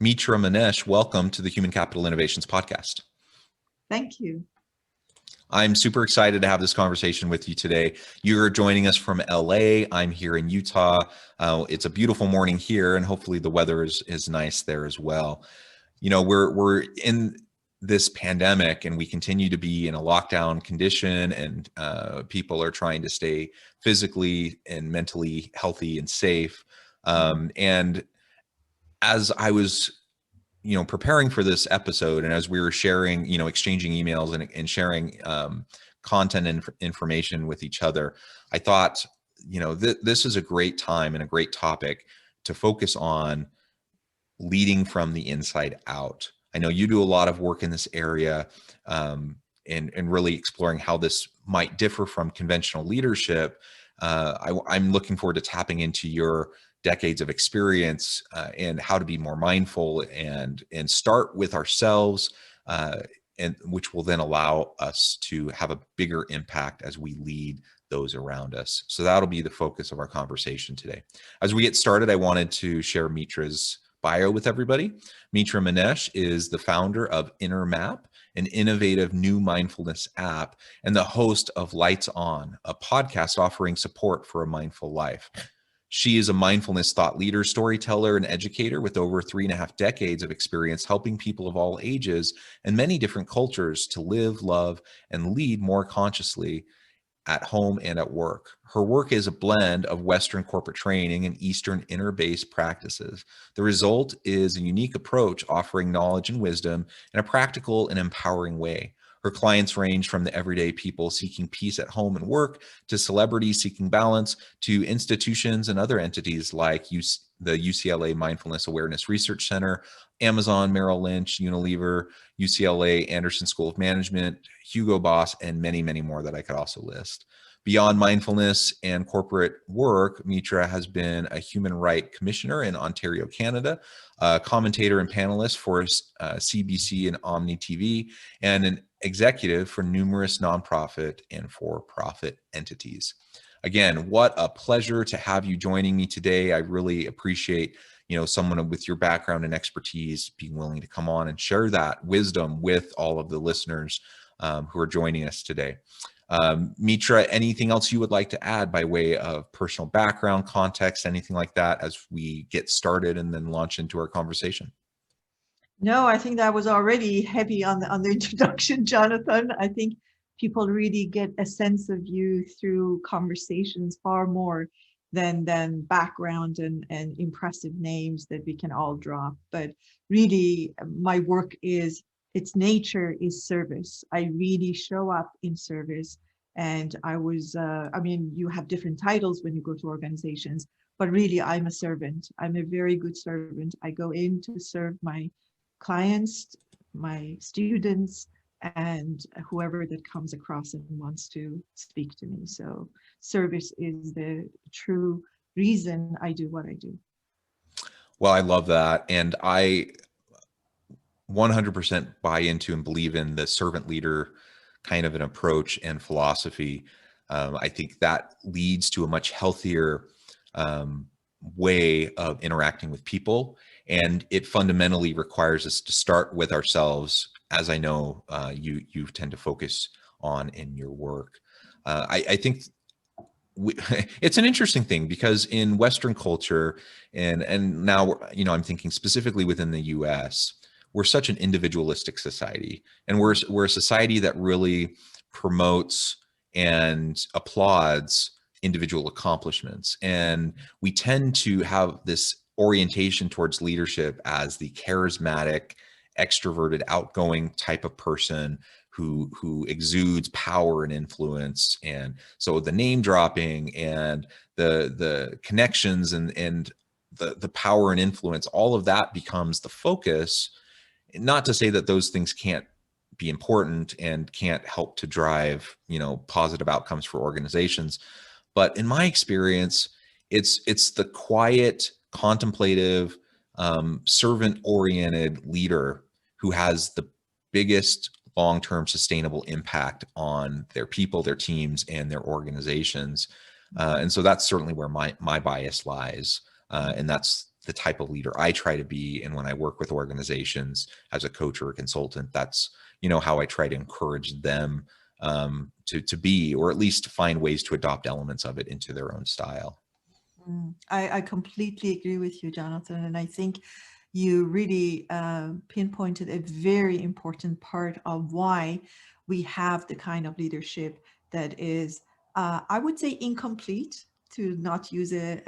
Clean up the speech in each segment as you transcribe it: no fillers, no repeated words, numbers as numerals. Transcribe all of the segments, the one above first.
Mitra Manesh, welcome to the Human Capital Innovations Podcast. Thank you. I'm super excited to have this conversation with you today. You're joining us from LA. I'm here in Utah. It's a beautiful morning here, and hopefully the weather is nice there as well. You know, we're in this pandemic, and we continue to be in a lockdown condition, and people are trying to stay physically and mentally healthy and safe. And as I was preparing for this episode, and as we were sharing, exchanging emails and sharing content and information with each other, I thought, this is a great time and a great topic to focus on leading from the inside out. I know you do a lot of work in this area, and really exploring how this might differ from conventional leadership. I'm looking forward to tapping into your decades of experience and how to be more mindful and start with ourselves, and which will then allow us to have a bigger impact as we lead those around us. So that'll be the focus of our conversation today. As we get started, I wanted to share Mitra's bio with everybody. Mitra Manesh is the founder of Inner Map, an innovative new mindfulness app, and the host of Lights On, a podcast offering support for a mindful life. She is a mindfulness thought leader, storyteller, and educator with over 3.5 decades of experience helping people of all ages and many different cultures to live, love, and lead more consciously at home and at work. Her work is a blend of Western corporate training and Eastern inner-based practices. The result is a unique approach offering knowledge and wisdom in a practical and empowering way. Her clients range from the everyday people seeking peace at home and work, to celebrities seeking balance, to institutions and other entities like the UCLA Mindfulness Awareness Research Center, Amazon, Merrill Lynch, Unilever, UCLA Anderson School of Management, Hugo Boss, and many, many more that I could also list. Beyond mindfulness and corporate work, Mitra has been a human rights commissioner in Ontario, Canada, a commentator and panelist for CBC and Omni TV, and an executive for numerous nonprofit and for-profit entities. Again, what a pleasure to have you joining me today. I really appreciate someone with your background and expertise being willing to come on and share that wisdom with all of the listeners who are joining us today. Mitra, anything else you would like to add by way of personal background, context, anything like that as we get started and then launch into our conversation? No, I think that was already heavy on the introduction, Jonathan. I think people really get a sense of you through conversations far more than background and impressive names that we can all drop. But really, my work its nature is service. I really show up in service. And you have different titles when you go to organizations, but really I'm a servant. I'm a very good servant. I go in to serve my clients, my students, and whoever that comes across and wants to speak to me. So service is the true reason I do what I do. Well, I love that. And I 100% buy into and believe in the servant leader kind of an approach and philosophy. I think that leads to a much healthier way of interacting with people. And it fundamentally requires us to start with ourselves, as I know you tend to focus on in your work. I think it's an interesting thing because in Western culture, and now I'm thinking specifically within the U.S., we're such an individualistic society, and we're a society that really promotes and applauds individual accomplishments. And we tend to have this orientation towards leadership as the charismatic, extroverted, outgoing type of person who exudes power and influence. And so the name dropping and the connections and the power and influence, all of that becomes the focus. Not to say that those things can't be important and can't help to drive, positive outcomes for organizations. But in my experience, it's the quiet, contemplative, servant-oriented leader who has the biggest long-term sustainable impact on their people, their teams, and their organizations. And so that's certainly where my bias lies. And that's the type of leader I try to be. And when I work with organizations as a coach or a consultant, that's, how I try to encourage them to be, or at least to find ways to adopt elements of it into their own style. I completely agree with you, Jonathan. And I think you really pinpointed a very important part of why we have the kind of leadership that is, I would say, incomplete, to not use a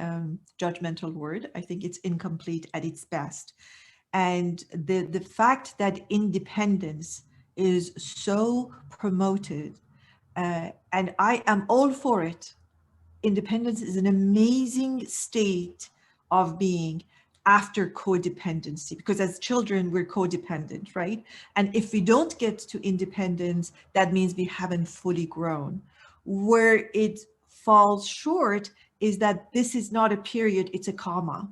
judgmental word. I think it's incomplete at its best. And the fact that independence is so promoted, and I am all for it. Independence is an amazing state of being after codependency, because as children, we're codependent, right? And if we don't get to independence, that means we haven't fully grown. Where it falls short is that this is not a period, it's a comma.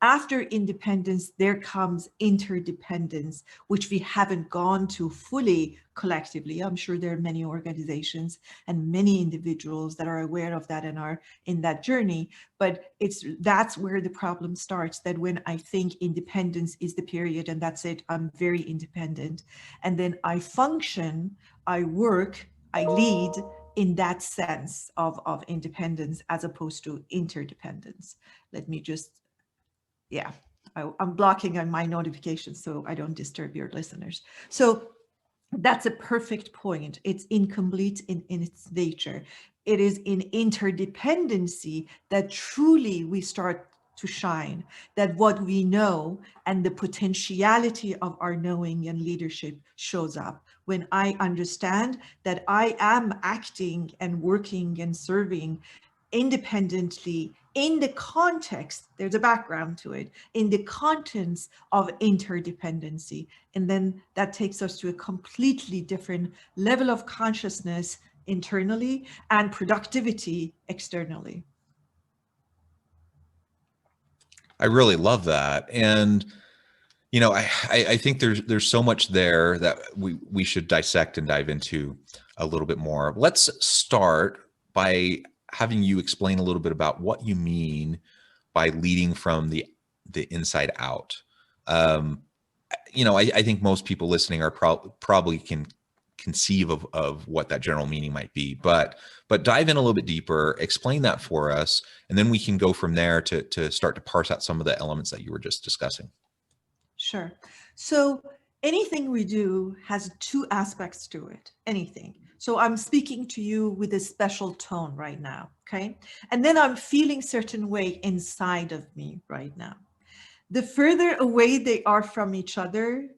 After independence, there comes interdependence, which we haven't gone to fully collectively. I'm sure there are many organizations and many individuals that are aware of that and are in that journey, but that's where the problem starts, that when I think independence is the period and that's it, I'm very independent. And then I function, I work, I lead in that sense of independence as opposed to interdependence. Let me just, yeah, I'm blocking on my notifications so I don't disturb your listeners. So that's a perfect point. It's incomplete in its nature. It is in interdependency that truly we start to shine, that what we know and the potentiality of our knowing and leadership shows up. When I understand that I am acting and working and serving independently in the context, there's a background to it, in the contents of interdependency. And then that takes us to a completely different level of consciousness internally and productivity externally. I really love that. And, I think there's so much there that we should dissect and dive into a little bit more. Let's start by having you explain a little bit about what you mean by leading from the inside out. I think most people listening are probably can conceive of what that general meaning might be, but dive in a little bit deeper, explain that for us, and then we can go from there to start to parse out some of the elements that you were just discussing. Sure. So anything we do has two aspects to it, anything. So I'm speaking to you with a special tone right now, okay? And then I'm feeling certain way inside of me right now. The further away they are from each other,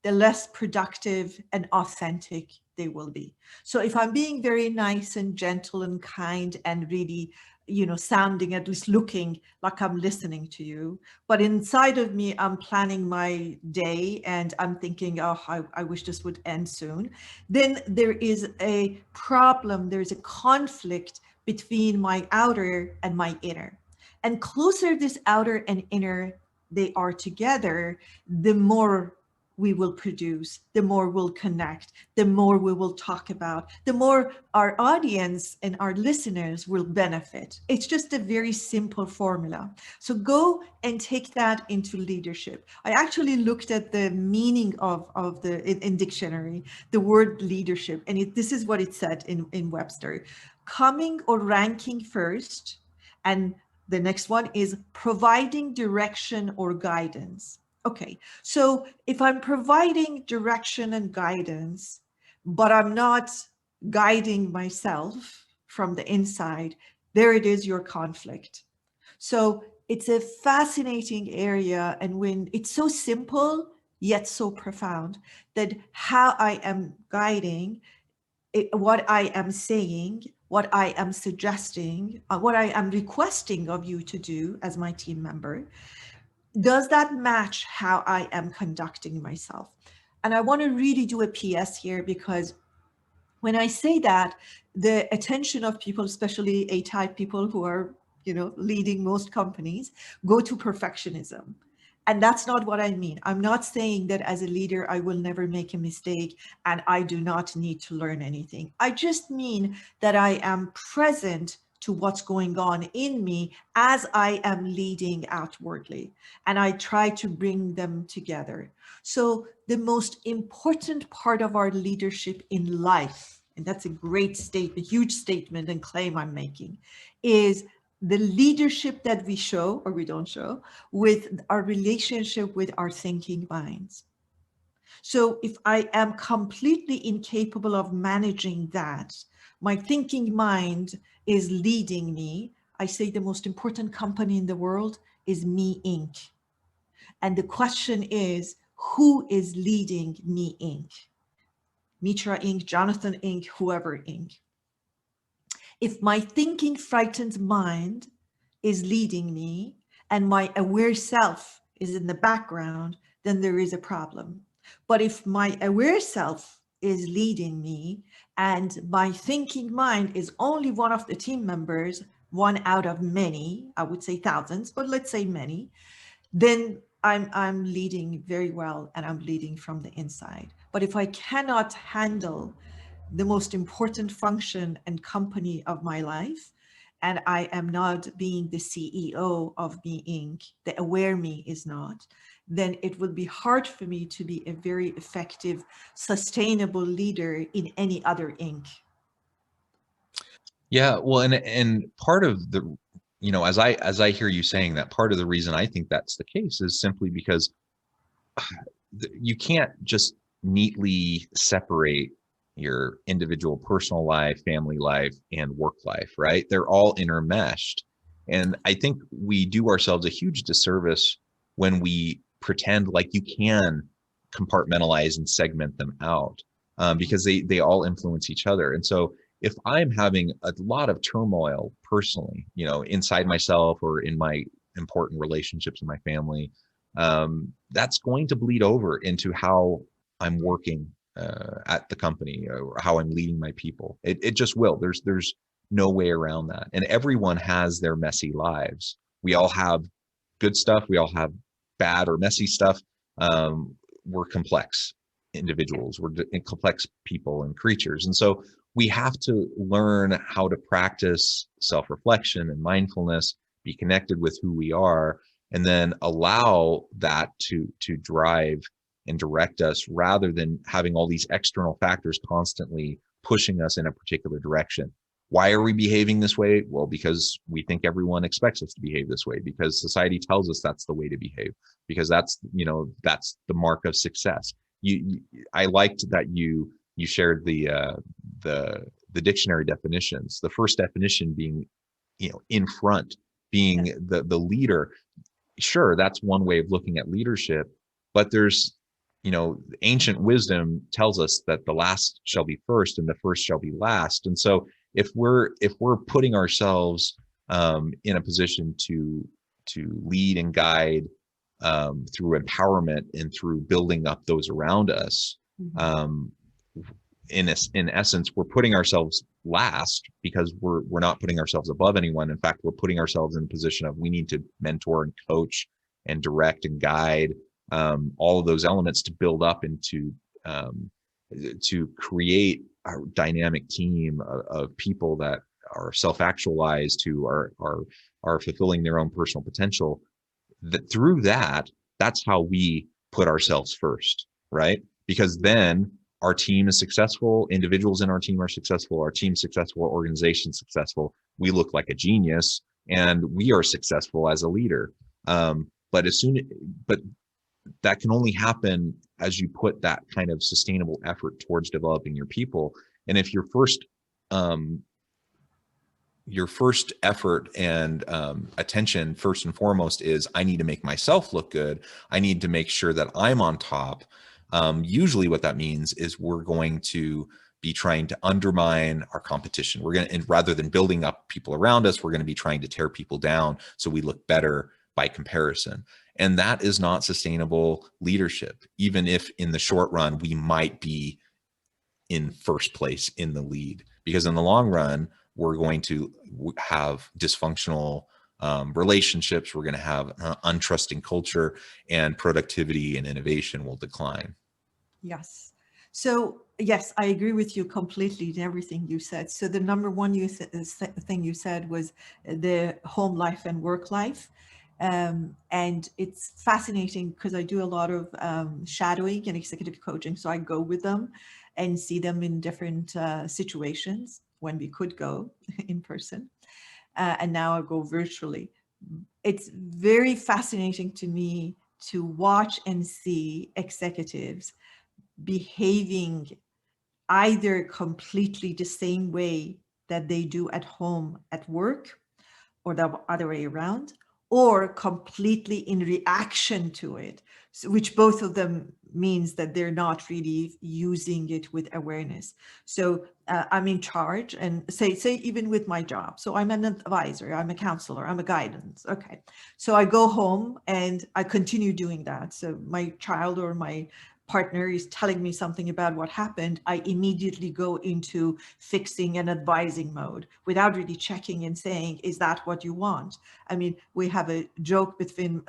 the less productive and authentic they will be. So if I'm being very nice and gentle and kind and really, sounding, at least looking like I'm listening to you, but inside of me, I'm planning my day and I'm thinking, oh, I wish this would end soon. Then there is a problem, there's a conflict between my outer and my inner. And closer this outer and inner they are together, the more we will produce, the more we'll connect, the more we will talk about, the more our audience and our listeners will benefit. It's just a very simple formula. So go and take that into leadership. I actually looked at the meaning of the in dictionary, the word leadership, and this is what it said in Webster: coming or ranking first, and the next one is providing direction or guidance. Okay, so if I'm providing direction and guidance, but I'm not guiding myself from the inside, there it is, your conflict. So it's a fascinating area, and when it's so simple, yet so profound, that how I am guiding, what I am saying, what I am suggesting, what I am requesting of you to do as my team member, does that match how I am conducting myself? And I want to really do a PS here, because when I say that, the attention of people, especially A-type people who are, leading most companies, go to perfectionism. And that's not what I mean. I'm not saying that as a leader, I will never make a mistake and I do not need to learn anything. I just mean that I am present to what's going on in me as I am leading outwardly. And I try to bring them together. So the most important part of our leadership in life, and that's a great statement, huge statement and claim I'm making, is the leadership that we show or we don't show with our relationship with our thinking minds. So if I am completely incapable of managing that, my thinking mind is leading me. I say the most important company in the world is Me Inc. And the question is, who is leading Me Inc.? Mitra Inc., Jonathan Inc., whoever Inc. If my thinking frightened mind is leading me and my aware self is in the background, then there is a problem. But if my aware self is leading me and my thinking mind is only one of the team members, one out of many, I would say thousands, but let's say many, then I'm leading very well and I'm leading from the inside. But if I cannot handle the most important function and company of my life, and I am not being the CEO of Me Inc., the aware me is not, then it will be hard for me to be a very effective, sustainable leader in any other Inc. Yeah, well, and part of the, you know, as I hear you saying that, part of the reason I think that's the case is simply because you can't just neatly separate your individual personal life, family life, and work life, right? They're all intermeshed. And I think we do ourselves a huge disservice when we pretend like you can compartmentalize and segment them out, because they all influence each other. And so if I'm having a lot of turmoil personally, you know, inside myself or in my important relationships in my family, that's going to bleed over into how I'm working at the company or how I'm leading my people. It just will. There's no way around that. And everyone has their messy lives. We all have good stuff. We all have bad or messy stuff. We're complex individuals. We're complex people and creatures. And so we have to learn how to practice self-reflection and mindfulness, be connected with who we are, and then allow that to drive and direct us rather than having all these external factors constantly pushing us in a particular direction. Why are we behaving this way? Well, because we think everyone expects us to behave this way, because society tells us that's the way to behave, because that's, you know, that's the mark of success. I liked that you shared the dictionary definitions. The first definition being, you know, in front, being the leader. Sure, that's one way of looking at leadership, but there's, you know, ancient wisdom tells us that the last shall be first and the first shall be last. And so if we're putting ourselves in a position to lead and guide through empowerment and through building up those around us, in essence, we're putting ourselves last because we're not putting ourselves above anyone. In fact, we're putting ourselves in a position of we need to mentor and coach and direct and guide all of those elements to build up into to create a dynamic team of people that are self-actualized, who are fulfilling their own personal potential. That through that's how we put ourselves first, right? Because then our team is successful, individuals in our team are successful, our team's successful, our organization's successful, we look like a genius, and we are successful as a leader. But that can only happen as you put that kind of sustainable effort towards developing your people. And if your first effort and attention, first and foremost, is I need to make myself look good, I need to make sure that I'm on top, usually what that means is we're going to be trying to undermine our competition. We're going to, and rather than building up people around us, we're going to be trying to tear people down so we look better by comparison. And that is not sustainable leadership, even if in the short run we might be in first place in the lead, because in the long run we're going to have dysfunctional relationships, we're going to have an untrusting culture, and productivity and innovation will decline. Yes. So yes, I agree with you completely in everything you said. So the number one thing you said was the home life and work life. And it's fascinating because I do a lot of shadowing and executive coaching. So I go with them and see them in different situations when we could go in person. And now I go virtually. It's very fascinating to me to watch and see executives behaving either completely the same way that they do at home at work, or the other way around, or completely in reaction to it, so, which both of them means that they're not really using it with awareness. So I'm in charge, and say even with my job. So I'm an advisor, I'm a counselor, I'm a guidance. Okay. So I go home and I continue doing that. So my child or my partner is telling me something about what happened, I immediately go into fixing and advising mode without really checking and saying, is that what you want? I mean, we have a joke between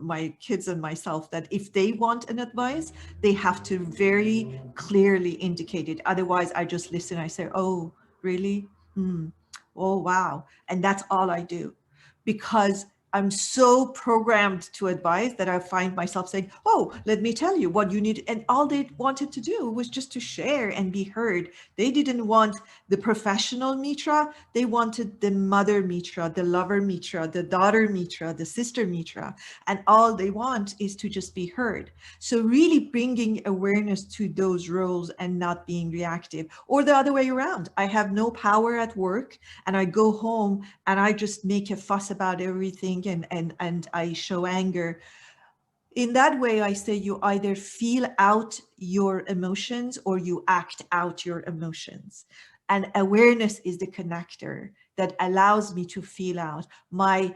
my kids and myself that if they want an advice, they have to very clearly indicate it. Otherwise, I just listen. I say, oh, really? Oh, wow. And that's all I do, because I'm so programmed to advise that I find myself saying, oh, let me tell you what you need. And all they wanted to do was just to share and be heard. They didn't want the professional Mitra. They wanted the mother Mitra, the lover Mitra, the daughter Mitra, the sister Mitra. And all they want is to just be heard. So really bringing awareness to those roles and not being reactive, or the other way around. I have no power at work and I go home and I just make a fuss about everything and I show anger. In that way, I say you either feel out your emotions or you act out your emotions. And awareness is the connector that allows me to feel out my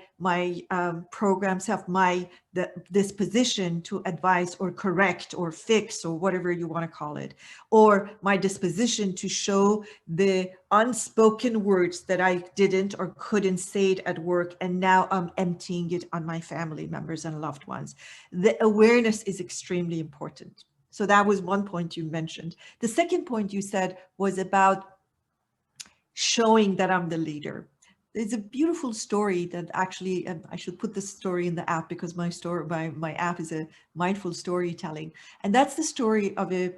programs have this position to advise or correct or fix or whatever you want to call it, or my disposition to show the unspoken words that I didn't or couldn't say it at work, and now I'm emptying it on my family members and loved ones. The awareness is extremely important. So that was one point you mentioned. The second point you said was about showing that I'm the leader. There's a beautiful story that actually, I should put this story in the app because my app is a mindful storytelling. And that's the story of a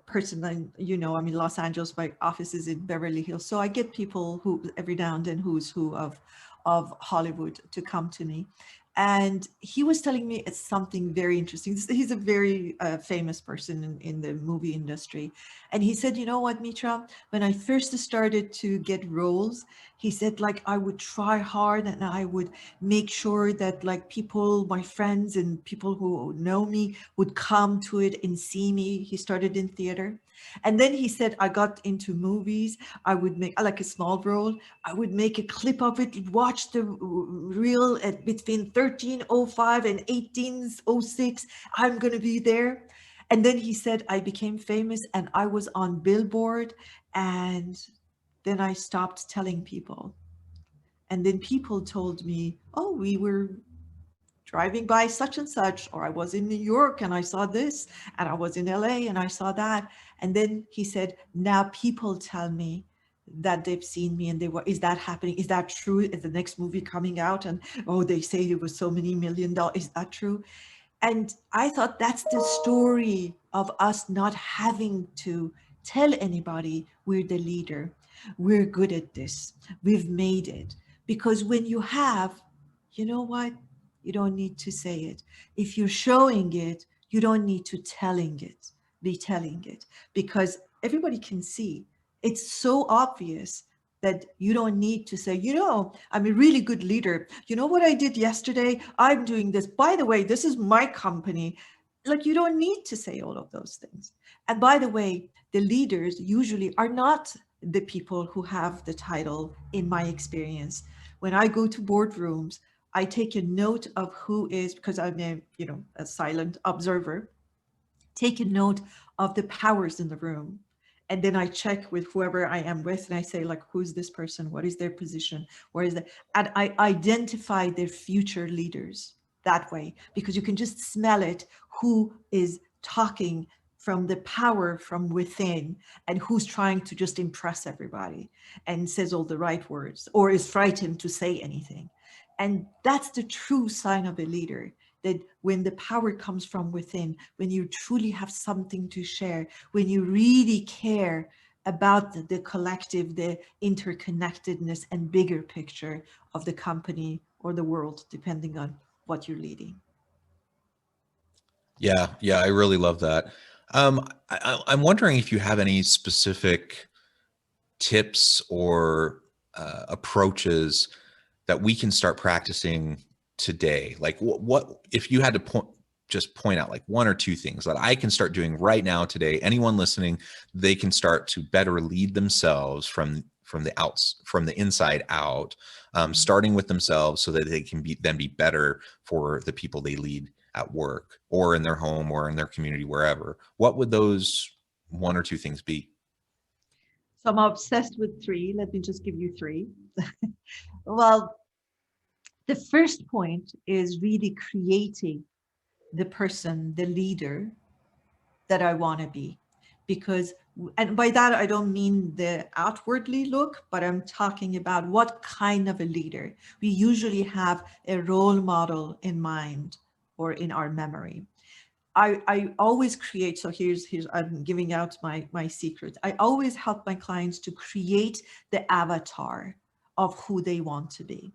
person, I'm in Los Angeles, my office is in Beverly Hills. So I get people who every now and then who's who of Hollywood to come to me. And he was telling me it's something very interesting. He's a very famous person in the movie industry. And he said, you know what, Mitra, when I first started to get roles, he said, like, I would try hard and I would make sure that like people, my friends and people who know me would come to it and see me. He started in theater. And then he said, I got into movies. I would make like a small role. I would make a clip of it, watch the reel at between 1305 and 1806. I'm going to be there. And then he said, I became famous and I was on Billboard, and then I stopped telling people. And then people told me, oh, we were driving by such and such, or I was in New York and I saw this, and I was in LA and I saw that. And then he said, now people tell me that they've seen me and they were, is that happening? Is that true? Is the next movie coming out? And oh, they say it was so many $1 million. Is that true? And I thought that's the story of us not having to tell anybody we're the leader. We're good at this. We've made it. Because when you have, you know what? You don't need to say it. If you're showing it, you don't need to be telling it, because everybody can see. It's so obvious that you don't need to say, I'm a really good leader. You know what I did yesterday? I'm doing this. By the way, this is my company. Like, you don't need to say all of those things. And by the way, the leaders usually are not the people who have the title, in my experience. When I go to boardrooms, I take a note of who is, because I'm a silent observer, take a note of the powers in the room. And then I check with whoever I am with, and I say, like, who's this person? What is their position? Where is that? And I identify their future leaders that way, because you can just smell it, who is talking from the power from within, and who's trying to just impress everybody and says all the right words or is frightened to say anything. And that's the true sign of a leader, that when the power comes from within, when you truly have something to share, when you really care about the collective, the interconnectedness and bigger picture of the company or the world, depending on what you're leading. Yeah, I really love that. I'm wondering if you have any specific tips or approaches that we can start practicing today. Like what if you had to just point out like one or two things that I can start doing right now today, anyone listening, they can start to better lead themselves from the inside out, starting with themselves so that they can be better for the people they lead at work or in their home or in their community, wherever. What would those one or two things be? So I'm obsessed with three. Let me just give you three. Well, the first point is really creating the person, the leader that I want to be. Because, and by that, I don't mean the outwardly look, but I'm talking about what kind of a leader. We usually have a role model in mind or in our memory. I always create, so here's I'm giving out my secret. I always help my clients to create the avatar of who they want to be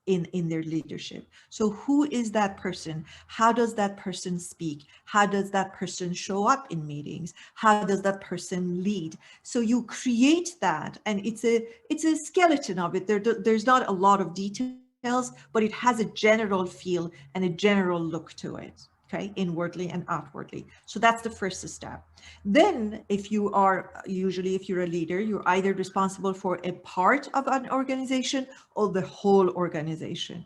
in their leadership. So who is that person? How does that person speak? How does that person show up in meetings? How does that person lead? So you create that, and it's a skeleton of it. There's not a lot of details, but it has a general feel and a general look to it. Okay, inwardly and outwardly. So that's the first step. Then if you're a leader, you're either responsible for a part of an organization or the whole organization.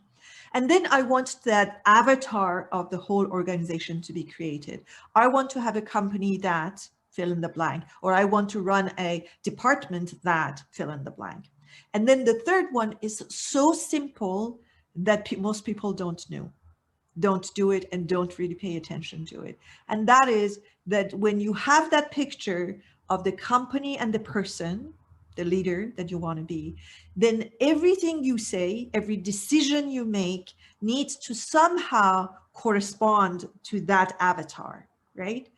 And then I want that avatar of the whole organization to be created. I want to have a company that fill in the blank, or I want to run a department that fill in the blank. And then the third one is so simple that most people don't do it and don't really pay attention to it. And that is that when you have that picture of the company and the person, the leader that you want to be, then everything you say, every decision you make needs to somehow correspond to that avatar, right?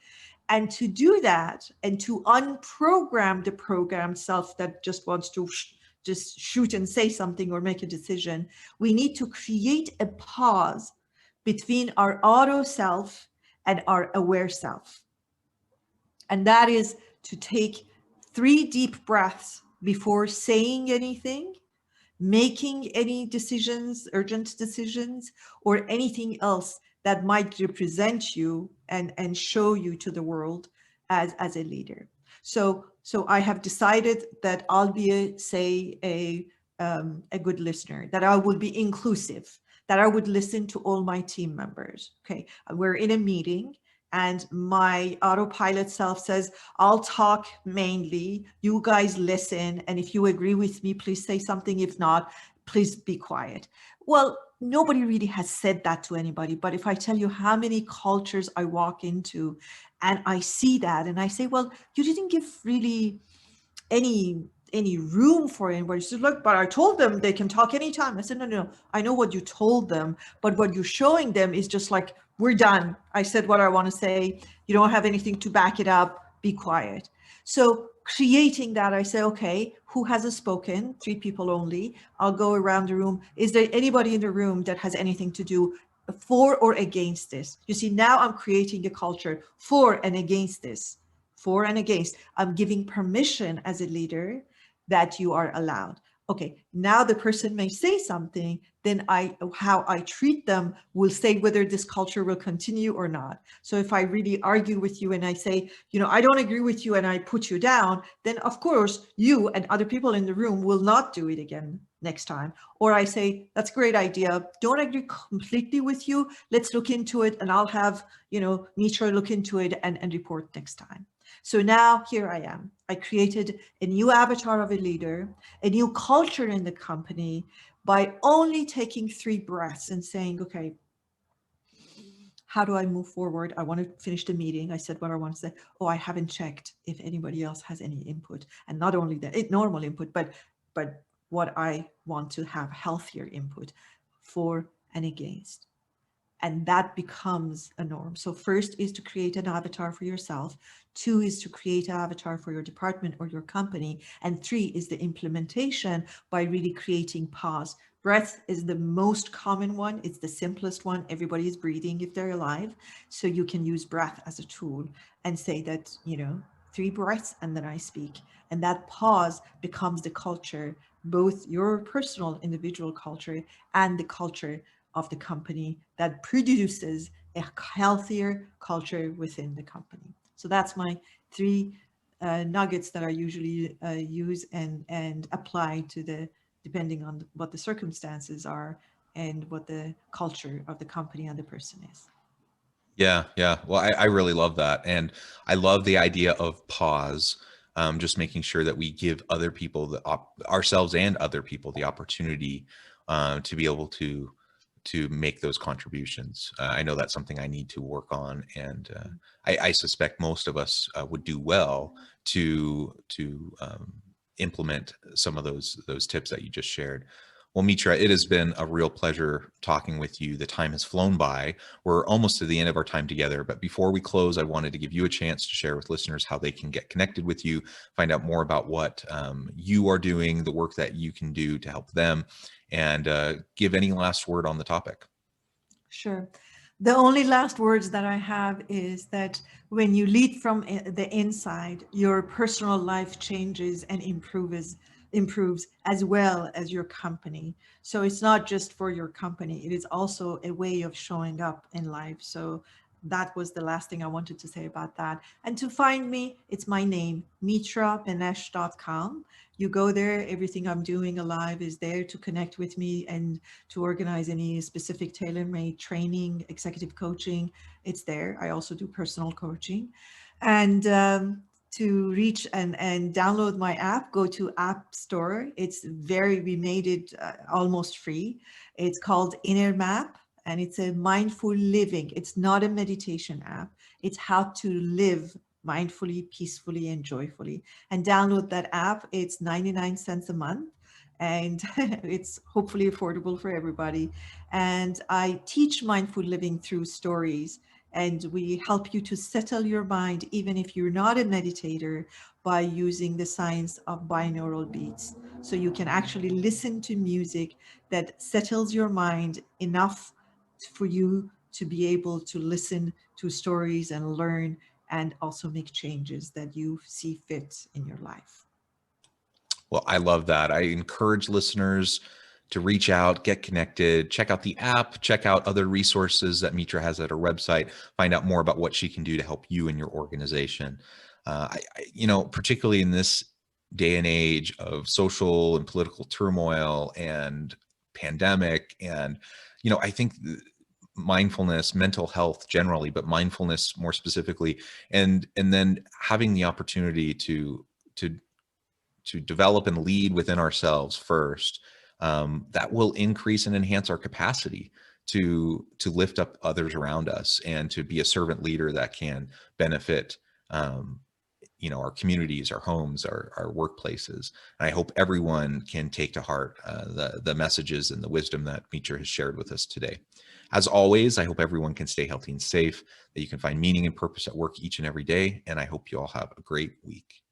And to do that and to unprogram the programmed self that just wants to just shoot and say something or make a decision, we need to create a pause between our auto self and our aware self. And that is to take 3 deep breaths before saying anything, making any decisions, urgent decisions, or anything else that might represent you and show you to the world as a leader. So I have decided that I'll be a good listener, that I will be inclusive, that I would listen to all my team members. Okay, we're in a meeting and my autopilot self says, I'll talk mainly, you guys listen, and if you agree with me, please say something. If not, please be quiet. Well, nobody really has said that to anybody, but if I tell you how many cultures I walk into and I see that and I say, well, you didn't give really any room for anybody. She said, look, but I told them they can talk anytime. I said, no, I know what you told them, but what you're showing them is just like, we're done. I said what I want to say. You don't have anything to back it up. Be quiet. So creating that, I say, okay, who hasn't spoken? 3 people only. I'll go around the room. Is there anybody in the room that has anything to do for or against this? You see, now I'm creating a culture for and against this. For and against. I'm giving permission as a leader that you are allowed. Okay, now the person may say something, then how I treat them will say whether this culture will continue or not. So if I really argue with you and I say, I don't agree with you and I put you down, then of course you and other people in the room will not do it again next time. Or I say, that's a great idea. Don't agree completely with you. Let's look into it and I'll have, Mitra look into it and report next time. So now here I am. I created a new avatar of a leader, a new culture in the company by only taking 3 breaths and saying, okay, how do I move forward? I want to finish the meeting. I said what I want to say. Oh, I haven't checked if anybody else has any input. And not only that, normal input, but what I want to have healthier input for and against. And that becomes a norm. So first is to create an avatar for yourself. 2 is to create an avatar for your department or your company. And 3 is the implementation by really creating pause. Breath is the most common one. It's the simplest one. Everybody is breathing if they're alive. So you can use breath as a tool and say that, 3 breaths and then I speak. And that pause becomes the culture, both your personal individual culture and the culture of the company that produces a healthier culture within the company. So that's my 3 nuggets that I usually use and apply to depending on what the circumstances are and what the culture of the company and the person is. Yeah, yeah. Well, I really love that. And I love the idea of pause, just making sure that we give other people, ourselves and other people, the opportunity to be able to make those contributions. I know that's something I need to work on, and I suspect most of us would do well to implement some of those tips that you just shared. Well, Mitra, it has been a real pleasure talking with you. The time has flown by. We're almost to the end of our time together, but before we close, I wanted to give you a chance to share with listeners how they can get connected with you, find out more about what you are doing, the work that you can do to help them, and give any last word on the topic. Sure. The only last words that I have is that when you lead from the inside, your personal life changes and improves as well as your company. So it's not just for your company, it is also a way of showing up in life. So that was the last thing I wanted to say about that. And to find me, it's my name, mitramanesh.com. You go there, everything I'm doing alive is there to connect with me and to organize any specific tailor-made training, executive coaching. It's there. I also do personal coaching. And to reach and download my app, go to App Store. We made it almost free. It's called Inner Map, and it's a mindful living. It's not a meditation app. It's how to live mindfully, peacefully, and joyfully. And download that app. It's 99 cents a month, and it's hopefully affordable for everybody. And I teach mindful living through stories, and we help you to settle your mind, even if you're not a meditator, by using the science of binaural beats. So you can actually listen to music that settles your mind enough for you to be able to listen to stories and learn and also make changes that you see fit in your life. Well, I love that. I encourage listeners to reach out, get connected, check out the app, check out other resources that Mitra has at her website, find out more about what she can do to help you and your organization. Particularly in this day and age of social and political turmoil and pandemic, and I think mindfulness, mental health generally, but mindfulness more specifically, and then having the opportunity to develop and lead within ourselves first, that will increase and enhance our capacity to lift up others around us and to be a servant leader that can benefit our communities, our homes, our workplaces. And I hope everyone can take to heart the messages and the wisdom that Mitra has shared with us today. As always, I hope everyone can stay healthy and safe, that you can find meaning and purpose at work each and every day. And I hope you all have a great week.